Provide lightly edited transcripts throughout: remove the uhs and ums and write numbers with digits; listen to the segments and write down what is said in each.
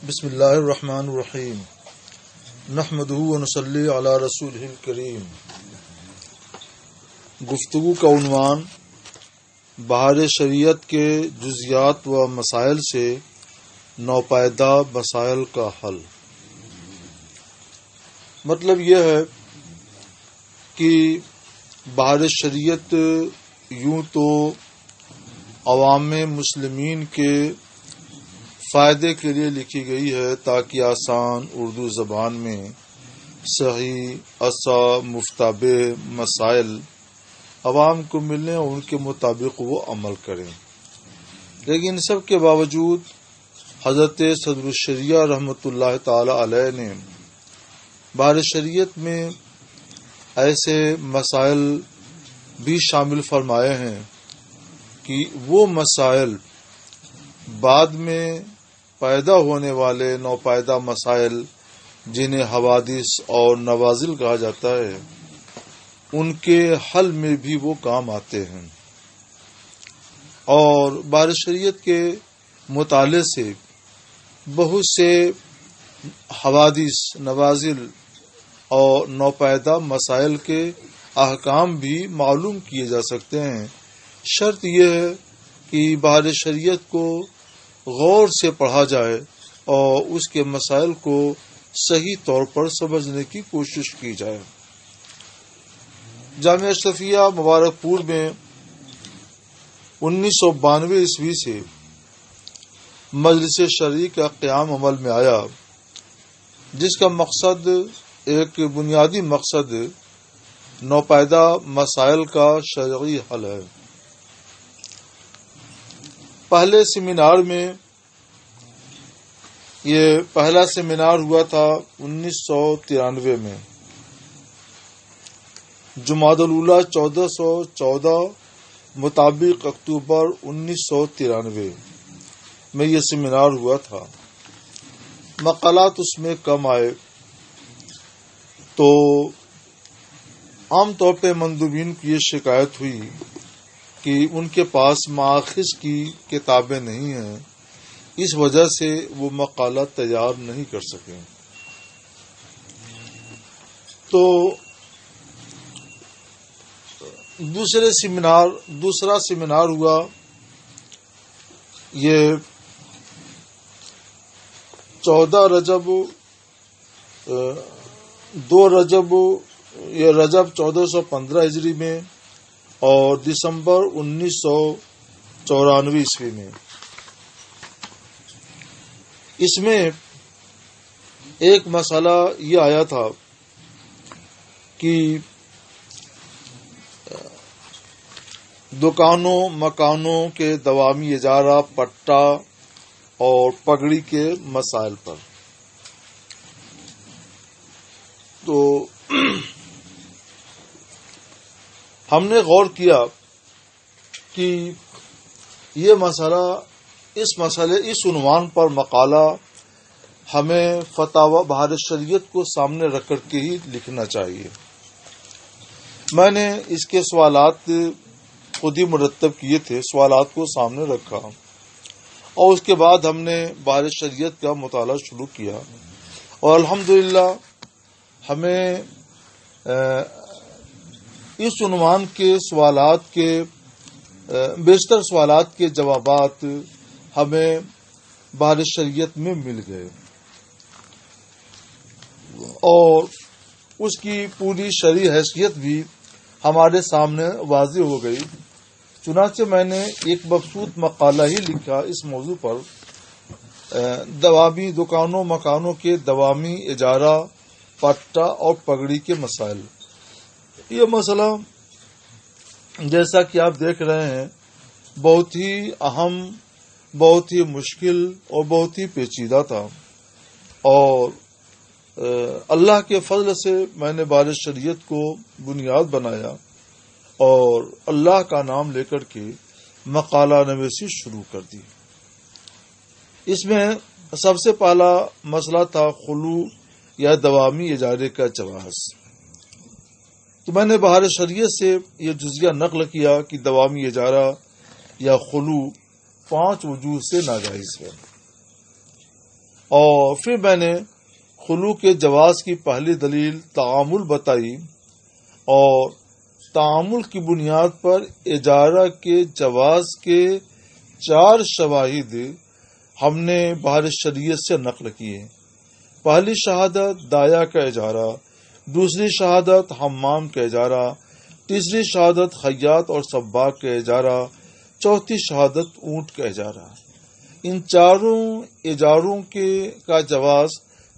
بسم اللہ الرحمن الرحیم نحمدہ ونصلی علی رسولہ الکریم۔ گفتگو کا عنوان بہار شریعت کے جزیات و مسائل سے نوپیدا مسائل کا حل۔ مطلب یہ ہے کہ بہار شریعت یوں تو عوام مسلمین کے فائدے کے لیے لکھی گئی ہے تاکہ آسان اردو زبان میں صحیح اصح مفتابع مسائل عوام کو ملیں اور ان کے مطابق وہ عمل کریں، لیکن ان سب کے باوجود حضرت صدر الشریعہ رحمۃ اللہ تعالی علیہ نے بہار شریعت میں ایسے مسائل بھی شامل فرمائے ہیں کہ وہ مسائل بعد میں پیدا ہونے والے نوپیدا مسائل جنہیں حوادث اور نوازل کہا جاتا ہے ان کے حل میں بھی وہ کام آتے ہیں، اور بہار شریعت کے مطالعے سے بہت سے حوادث نوازل اور نوپیدا مسائل کے احکام بھی معلوم کیے جا سکتے ہیں۔ شرط یہ ہے کہ بہار شریعت کو غور سے پڑھا جائے اور اس کے مسائل کو صحیح طور پر سمجھنے کی کوشش کی جائے۔ جامعہ اشرفیہ مبارک پور میں 1992 عیسوی سے مجلس شرعی کا قیام عمل میں آیا، جس کا مقصد ایک بنیادی مقصد نوپیدا مسائل کا شرعی حل ہے۔ پہلے سیمینار میں یہ پہلا سیمینار ہوا تھا 1993 میں، جمادی الاولیٰ 1414 مطابق اکتوبر 1993 میں یہ سیمینار ہوا تھا۔ مقالات اس میں کم آئے تو عام طور پہ مندوبین کی یہ شکایت ہوئی کہ ان کے پاس ماخذ کی کتابیں نہیں ہیں، اس وجہ سے وہ مقالہ تیار نہیں کر سکے۔ تو دوسرا سیمینار ہوا، یہ 14 رجب 1415 ہجری میں اور دسمبر 1994 عیسوی میں۔ اس میں ایک مسئلہ یہ آیا تھا کہ دکانوں مکانوں کے دوامی اجارہ پٹا اور پگڑی کے مسائل پر۔ تو ہم نے غور کیا کہ یہ مسئلہ اس عنوان پر مقالہ ہمیں فتاوی بہار شریعت کو سامنے رکھ کر کے ہی لکھنا چاہیے۔ میں نے اس کے سوالات خود ہی مرتب کیے تھے، سوالات کو سامنے رکھا اور اس کے بعد ہم نے بہار شریعت کا مطالعہ شروع کیا، اور الحمدللہ ہمیں اس عنوان کے سوالات کے بیشتر سوالات کے جوابات ہمیں بہار شریعت میں مل گئے اور اس کی پوری شرعی حیثیت بھی ہمارے سامنے واضح ہو گئی۔ چنانچہ میں نے ایک مبسوط مقالہ ہی لکھا اس موضوع پر، دوامی دکانوں مکانوں کے دوامی اجارہ پٹا اور پگڑی کے مسائل۔ یہ مسئلہ جیسا کہ آپ دیکھ رہے ہیں بہت ہی اہم، بہت ہی مشکل اور بہت ہی پیچیدہ تھا، اور اللہ کے فضل سے میں نے بہار شریعت کو بنیاد بنایا اور اللہ کا نام لے کر کے مقالہ نویسی شروع کر دی۔ اس میں سب سے پہلا مسئلہ تھا خلوع یا دوامی اجارے کا جواز۔ تو میں نے بہار شریعت سے یہ جزیہ نقل کیا کہ دوامی اجارہ یا خلوع 5 وجوہ سے ناجائز ہے۔ اور پھر میں نے خلوع کے جواز کی پہلی دلیل تعامل بتائی، اور تعامل کی بنیاد پر اجارہ کے جواز کے 4 شواہد ہم نے بحر شریعت سے نقل کیے۔ پہلی شہادت دایا کا اجارہ، دوسری شہادت حمام کا اجارہ، تیسری شہادت خیاط اور سباک کا اجارہ، چوتھی شہادت اونٹ کا اجارہ۔ ان چاروں اجاروں کا جواز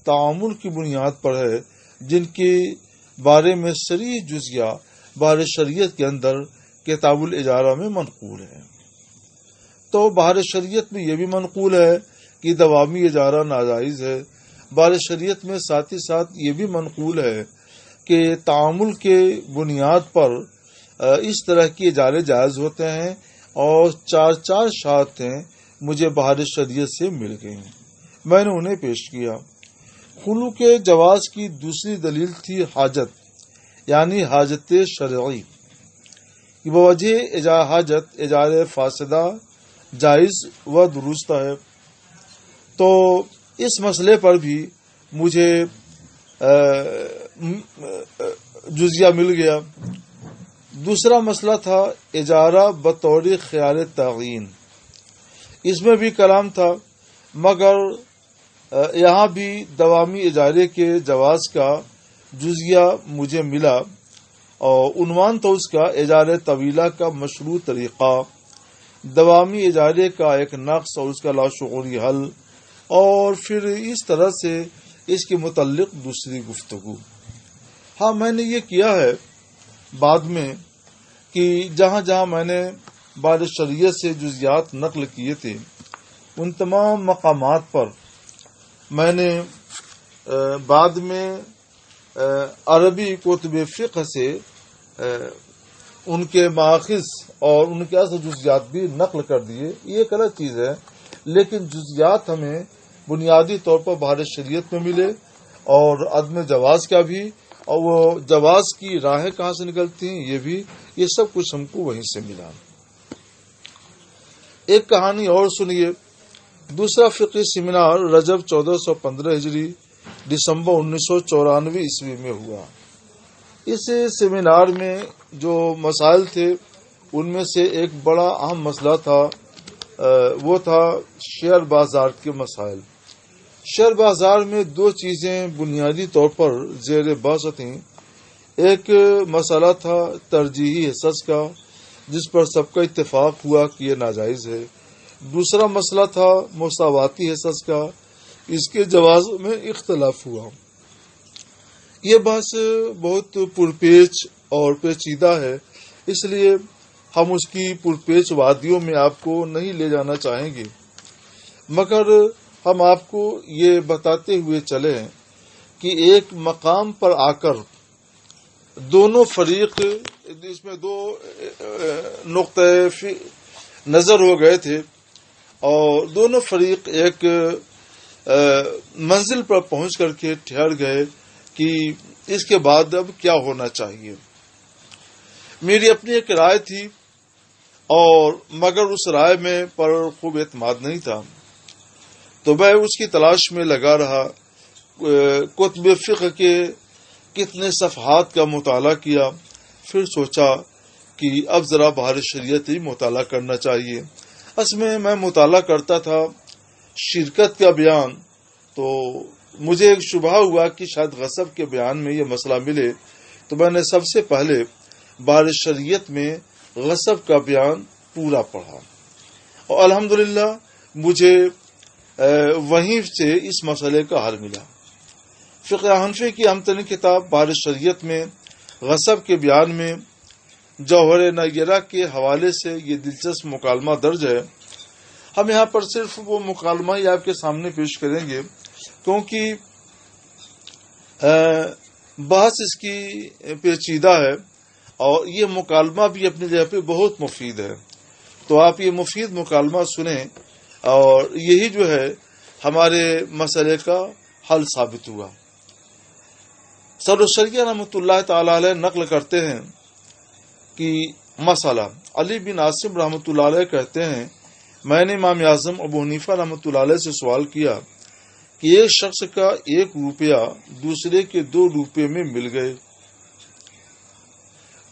تعامل کی بنیاد پر ہے، جن کے بارے میں صریح جزیہ بحر شریعت کے اندر کتاب الاجارہ میں منقول ہے۔ تو بحر شریعت میں یہ بھی منقول ہے کہ دوامی اجارہ ناجائز ہے۔ بحر شریعت میں ساتھ ہی ساتھ یہ بھی منقول ہے کہ تعامل کے بنیاد پر اس طرح کی اجارے جائز ہوتے ہیں، اور 4 شہادتیں مجھے بحر شریعت سے مل گئیں، میں نے انہیں پیش کیا۔ خلوع کے جواز کی دوسری دلیل تھی حاجت، یعنی حاجت شرعی۔ بوجہ حاجت اجارہ فاسدہ جائز و درست ہے۔ تو اس مسئلے پر بھی مجھے جزیہ مل گیا۔ دوسرا مسئلہ تھا اجارہ بطور خیال تعین، اس میں بھی کلام تھا، مگر یہاں بھی دوامی اجارے کے جواز کا جزیہ مجھے ملا، اور عنوان تو اس کا اجارہ طویلہ کا مشروع طریقہ، دوامی اجارے کا ایک نقص اور اس کا لاشعوری حل، اور پھر اس طرح سے اس کے متعلق دوسری گفتگو۔ ہاں، میں نے یہ کیا ہے بعد میں کہ جہاں جہاں میں نے بحر شریعت سے جزیات نقل کیے تھے، ان تمام مقامات پر میں نے بعد میں عربی کتب فقہ سے ان کے ماخذ اور ان کے اصل جزیات بھی نقل کر دیے۔ یہ ایک الگ چیز ہے، لیکن جزیات ہمیں بنیادی طور پر بحر شریعت میں ملے، اور عدم جواز کا بھی، اور وہ جواز کی راہیں کہاں سے نکلتی ہیں یہ سب کچھ ہم کو وہیں سے ملا۔ ایک کہانی اور سنیے۔ دوسرا فقہی سیمینار رجب 1415 ہجری دسمبر 1994 عیسوی میں ہوا۔ اس سیمینار میں جو مسائل تھے ان میں سے ایک بڑا اہم مسئلہ تھا، وہ تھا شیئر بازار کے مسائل۔ شیئر بازار میں 2 چیزیں بنیادی طور پر زیر بحث تھیں۔ ایک مسئلہ تھا ترجیحی حصص کا، جس پر سب کا اتفاق ہوا کہ یہ ناجائز ہے۔ دوسرا مسئلہ تھا مساواتی حصص کا، اس کے جواز میں اختلاف ہوا۔ یہ بحث بہت پرپیچ اور پیچیدہ ہے، اس لیے ہم اس کی پرپیچ وادیوں میں آپ کو نہیں لے جانا چاہیں گے، مگر ہم آپ کو یہ بتاتے ہوئے چلیں کہ ایک مقام پر آ کر دونوں فریق، اس میں 2 نقطۂ نظر ہو گئے تھے، اور دونوں فریق ایک منزل پر پہنچ کر کے ٹھہر گئے کہ اس کے بعد اب کیا ہونا چاہیے۔ میری اپنی ایک رائے تھی، اور مگر اس رائے میں پر خوب اعتماد نہیں تھا، تو میں اس کی تلاش میں لگا رہا، کتب فقہ کے کتنے صفحات کا مطالعہ کیا، پھر سوچا کہ اب ذرا بحر شریعت ہی مطالعہ کرنا چاہیے۔ اس میں مطالعہ کرتا تھا شرکت کا بیان، تو مجھے ایک شبہ ہوا کہ شاید غصب کے بیان میں یہ مسئلہ ملے، تو میں نے سب سے پہلے بحر شریعت میں غصب کا بیان پورا پڑھا، اور الحمدللہ مجھے وہیں سے اس مسئلے کا حل ملا۔ فقہ حنفی کی اہم ترین کتاب بحر شریعت میں غصب کے بیان میں جوہر نیرہ کے حوالے سے یہ دلچسپ مکالمہ درج ہے۔ ہم یہاں پر صرف وہ مکالمہ ہی آپ کے سامنے پیش کریں گے، کیونکہ بحث اس کی پیچیدہ ہے، اور یہ مکالمہ بھی اپنی جگہ پہ بہت مفید ہے۔ تو آپ یہ مفید مکالمہ سنیں، اور یہی جو ہے ہمارے مسئلے کا حل ثابت ہوا۔ صدر الشریعہ رحمۃ اللہ تعالی علیہ نقل کرتے ہیں کہ مسئلہ علی بن عاصم رحمۃ اللہ علیہ کہتے ہیں، میں نے امام اعظم ابو حنیفہ رحمۃ اللہ علیہ سے سوال کیا کہ ایک شخص کا 1 روپیہ دوسرے کے 2 روپے میں مل گئے،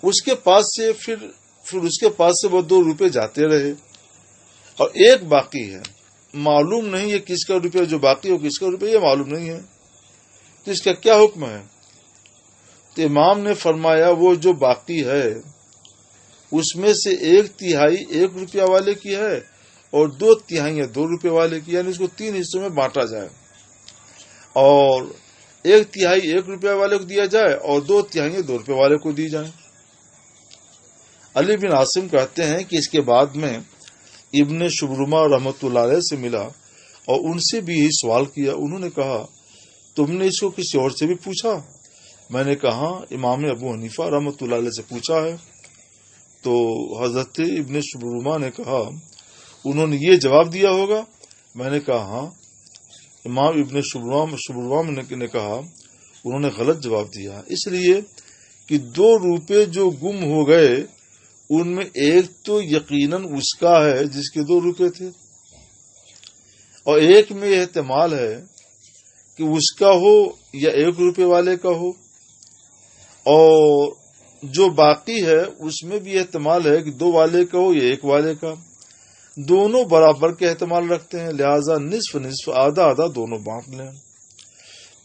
اس کے پاس سے پھر اس کے پاس سے وہ 2 روپے جاتے رہے اور 1 باقی ہے، معلوم نہیں یہ کس کا روپیہ جو باقی ہو کس کا روپیہ یہ معلوم نہیں ہے، تو اس کا کیا حکم ہے؟ تو امام نے فرمایا وہ جو باقی ہے اس میں سے 1/3 1 روپیہ والے کی ہے اور 2/3 2 روپے والے کی، یعنی اس کو 3 حصوں میں بانٹا جائے اور 1/3 1 روپیہ والے کو دیا جائے اور 2/3 2 روپے والے کو دی جائے۔ علی بن عاصم کہتے ہیں کہ اس کے بعد میں ابن شبرمہ رحمۃ اللہ علیہ سے ملا اور ان سے بھی یہی سوال کیا۔ انہوں نے کہا تم نے اس کو کسی اور سے بھی پوچھا؟ میں نے کہا امام ابو حنیفہ رحمۃ اللہ علیہ سے پوچھا ہے۔ تو حضرت ابن شبرمہ نے کہا انہوں نے یہ جواب دیا ہوگا؟ میں نے کہا ہاں۔ امام ابن شبرمہ نے کہا انہوں نے غلط جواب دیا، اس لیے کہ 2 روپے جو گم ہو گئے ان میں ایک تو یقیناً اس کا ہے جس کے 2 روپے تھے، اور ایک میں یہ احتمال ہے کہ اس کا ہو یا 1 روپے والے کا ہو، اور جو باقی ہے اس میں بھی احتمال ہے کہ 2 والے کا ہو یا 1 والے کا، دونوں برابر کے احتمال رکھتے ہیں، لہذا نصف نصف آدھا آدھا دونوں بانٹ لیں۔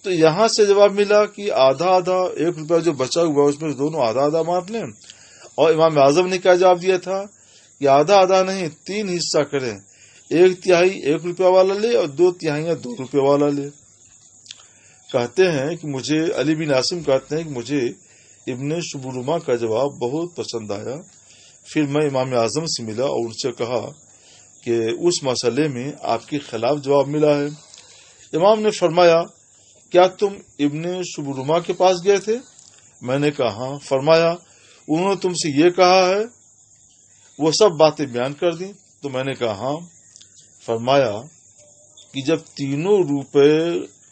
تو یہاں سے جواب ملا کہ آدھا آدھا 1 روپیہ جو بچا ہوا اس میں دونوں آدھا آدھا بانٹ لیں، اور امام اعظم نے کیا جواب دیا تھا کہ آدھا آدھا نہیں 3 حصہ کریں، 1/3 1 روپیہ والا لے اور 2/3 2 روپے والا لے۔ کہتے ہیں کہ مجھے علی بن عاصم کہتے ہیں کہ مجھے ابن شبرمہ کا جواب بہت پسند آیا، پھر میں امام اعظم سے ملا اور ان سے کہا کہ اس مسئلے میں آپ کے خلاف جواب ملا ہے۔ امام نے فرمایا کیا تم ابن شبرمہ کے پاس گئے تھے؟ میں نے کہا ہاں۔ فرمایا انہوں نے تم سے یہ کہا ہے؟ وہ سب باتیں بیان کر دیں؟ تو میں نے کہا ہاں۔ فرمایا کہ جب تینوں روپے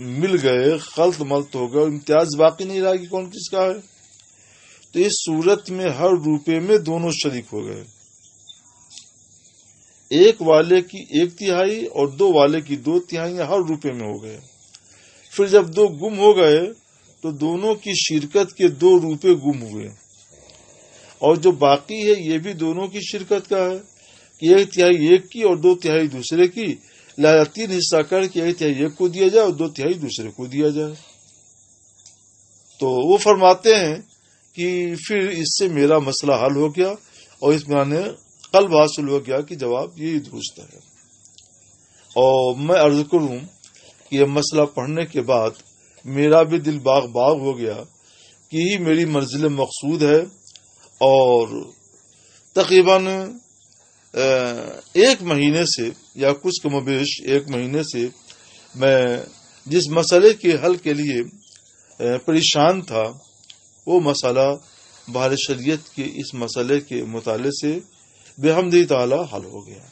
مل گئے، خلط ملط ہو گئے، امتیاز باقی نہیں رہا کہ کون کس کا ہے، تو اس صورت میں ہر روپے میں دونوں شریک ہو گئے، 1 والے کی 1/3 اور 2 والے کی 2/3 ہر روپے میں ہو گئے۔ پھر جب 2 گم ہو گئے تو دونوں کی شرکت کے 2 روپے گم ہوئے، اور جو باقی ہے یہ بھی دونوں کی شرکت کا ہے کہ 1/3 ایک کی اور 2/3 دوسرے کی، لہذا 3 حصہ کر کے 1/3 ایک کو دیا جائے اور 2/3 دوسرے کو دیا جائے۔ تو وہ فرماتے ہیں کہ پھر اس سے میرا مسئلہ حل ہو گیا اور اس میں قلب حاصل ہو گیا کہ جواب یہی درست ہے۔ اور میں عرض کروں کہ یہ مسئلہ پڑھنے کے بعد میرا بھی دل باغ باغ ہو گیا کہ یہی میری منزل مقصود ہے، اور تقریباً 1 مہینے سے یا کچھ کم و بیش 1 مہینے سے میں جس مسئلے کے حل کے لیے پریشان تھا وہ مسئلہ بحر شریعت کے اس مسئلے کے مطالعے سے بحمد تعالی حل ہو گیا۔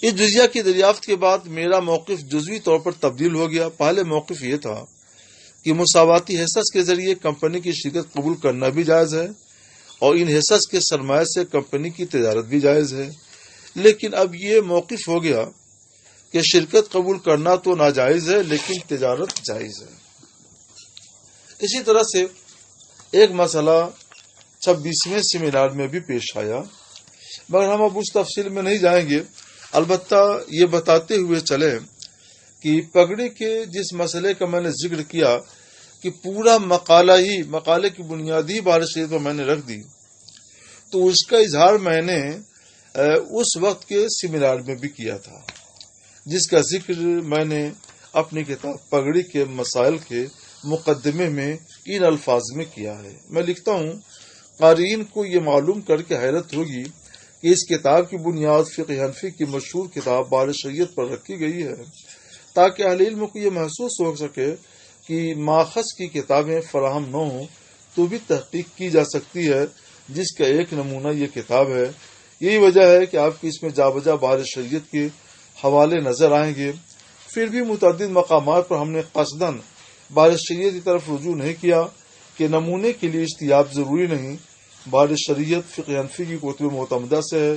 اس جزیہ کی دریافت کے بعد میرا موقف جزوی طور پر تبدیل ہو گیا۔ پہلے موقف یہ تھا کہ مساواتی حصص کے ذریعے کمپنی کی شرکت قبول کرنا بھی جائز ہے اور ان حصص کے سرمایہ سے کمپنی کی تجارت بھی جائز ہے، لیکن اب یہ موقف ہو گیا کہ شرکت قبول کرنا تو ناجائز ہے لیکن تجارت جائز ہے۔ اسی طرح سے ایک مسئلہ 26ویں سیمینار میں بھی پیش آیا، مگر ہم اب اس تفصیل میں نہیں جائیں گے، البتہ یہ بتاتے ہوئے چلیں کہ پگڑی کے جس مسئلے کا میں نے ذکر کیا کہ پورا مقالے کی بنیادی بحر شریعت پر میں نے رکھ دی، تو اس کا اظہار میں نے اس وقت کے سیمینار میں بھی کیا تھا، جس کا ذکر میں نے اپنی کتاب پگڑی کے مسائل کے مقدمے میں ان الفاظ میں کیا ہے۔ میں لکھتا ہوں قارئین کو یہ معلوم کر کے حیرت ہوگی کہ اس کتاب کی بنیاد فقہ حنفی کی مشہور کتاب بحر شریعت پر رکھی گئی ہے، تاکہ اہل علم کو یہ محسوس ہو سکے کہ ماخذ کی کتابیں فراہم نہ ہوں تو بھی تحقیق کی جا سکتی ہے، جس کا ایک نمونہ یہ کتاب ہے۔ یہی وجہ ہے کہ آپ کی اس میں جا بجا بحر شریعت کے حوالے نظر آئیں گے۔ پھر بھی متعدد مقامات پر ہم نے قصداً بحر شریعت کی طرف رجوع نہیں کیا کہ نمونے کے لیے اشتیاب ضروری نہیں۔ بحر شریعت فقہ حنفی کی کتب معتمدہ سے ہے،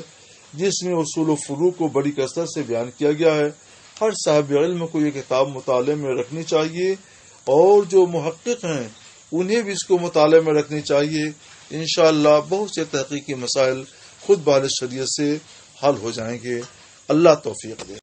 جس میں اصول و فروع کو بڑی کثرت سے بیان کیا گیا ہے۔ ہر صاحب علم کو یہ کتاب مطالعے میں رکھنی چاہیے، اور جو محقق ہیں انہیں بھی اس کو مطالعے میں رکھنی چاہیے۔ انشاءاللہ بہت سے تحقیقی مسائل خود بحال شریعت سے حل ہو جائیں گے۔ اللہ توفیق دے۔